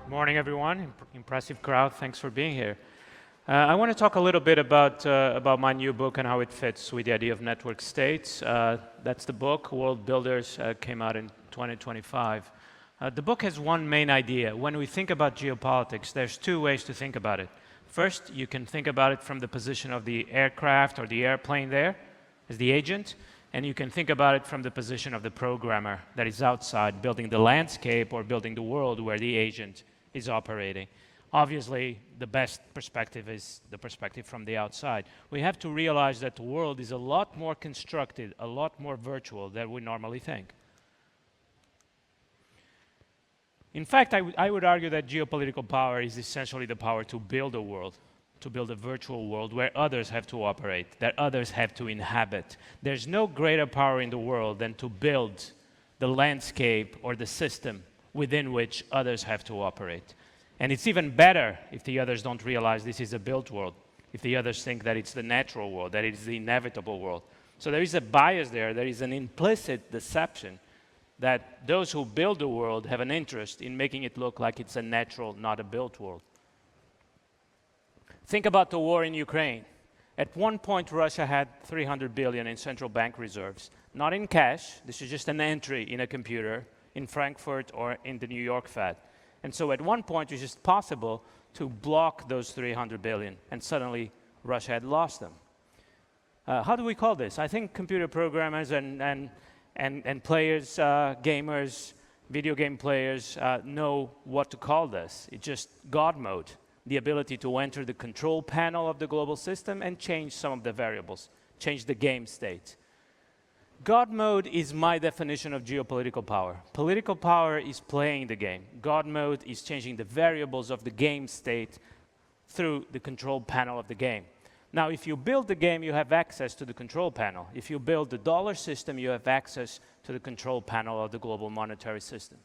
Morning, everyone. Impressive crowd. Thanks for being here. I want to talk a little bit about my new book and how it fits with the idea of network states. That's the book, World Builders, came out in 2025. The book has one main idea. When we think about geopolitics, there's two ways to think about it. First, you can think about it from the position of the aircraft or the airplane there as the agent, and you can think about it from the position of the programmer that is outside building the landscape or building the world where the agent is operating. Obviously, the best perspective is the perspective from the outside. We have to realize that the world is a lot more constructed, a lot more virtual than we normally think. In fact, I would argue that geopolitical power is essentially the power to build a world, to build a virtual world where others have to operate, that others have to inhabit. There's no greater power in the world than to build the landscape or the system within which others have to operate. And it's even better if the others don't realize this is a built world, if the others think that it's the natural world, that it's the inevitable world. So there is a bias there is an implicit deception that those who build the world have an interest in making it look like it's a natural, not a built world. Think about the war in Ukraine. At one point, Russia had 300 billion in central bank reserves, not in cash. This is just an entry in a computer in Frankfurt or in the New York Fed. And so at one point, it was just possible to block those 300 billion, and suddenly Russia had lost them. How do we call this? I think computer programmers and players, gamers, video game players know what to call this. It's just God mode, the ability to enter the control panel of the global system and change some of the variables, change the game state. God mode is my definition of geopolitical power. Political power is playing the game. God mode is changing the variables of the game state through the control panel of the game. Now, if you build the game, you have access to the control panel. If you build the dollar system, you have access to the control panel of the global monetary system.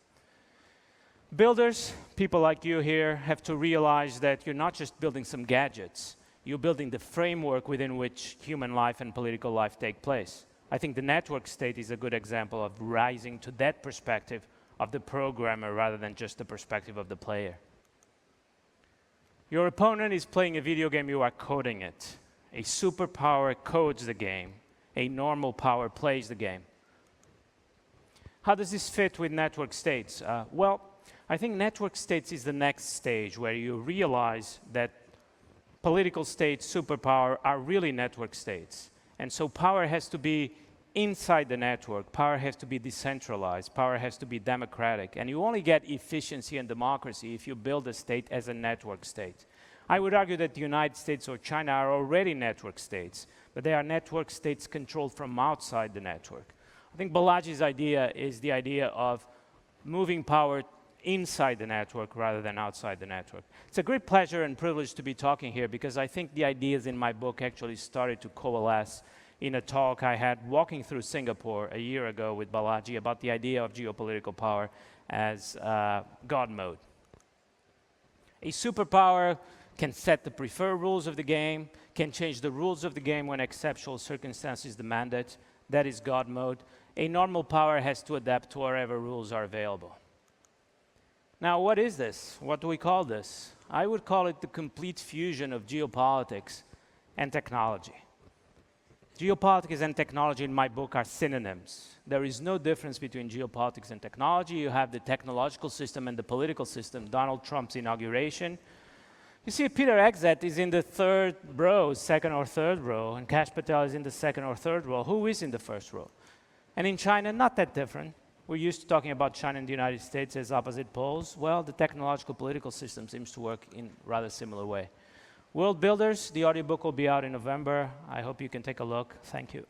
Builders, people like you here, have to realize that you're not just building some gadgets. You're building the framework within which human life and political life take place. I think the network state is a good example of rising to that perspective of the programmer rather than just the perspective of the player. Your opponent is playing a video game, you are coding it. A superpower codes the game. A normal power plays the game. How does this fit with network states? Well, I think network states is the next stage where you realize that political states, superpower, are really network states. And so power has to be inside the network. Power has to be decentralized. Power has to be democratic. And you only get efficiency and democracy if you build a state as a network state. I would argue that the United States or China are already network states, but they are network states controlled from outside the network. I think Balaji's idea is the idea of moving power inside the network rather than outside the network. It's a great pleasure and privilege to be talking here because I think the ideas in my book actually started to coalesce in a talk I had walking through Singapore a year ago with Balaji about the idea of geopolitical power as God mode. A superpower can set the preferred rules of the game, can change the rules of the game when exceptional circumstances demand it. That is God mode. A normal power has to adapt to wherever rules are available. Now, what is this? What do we call this? I would call it the complete fusion of geopolitics and technology. Geopolitics and technology in my book are synonyms. There is no difference between geopolitics and technology. You have the technological system and the political system. Donald Trump's inauguration. You see, Peter Exet is in the third row, second or third row, and Kash Patel is in the second or third row. Who is in the first row? And in China, not that different. We're used to talking about China and the United States as opposite poles. Well, the technological political system seems to work in a rather similar way. World Builders, the audiobook will be out in November. I hope you can take a look. Thank you.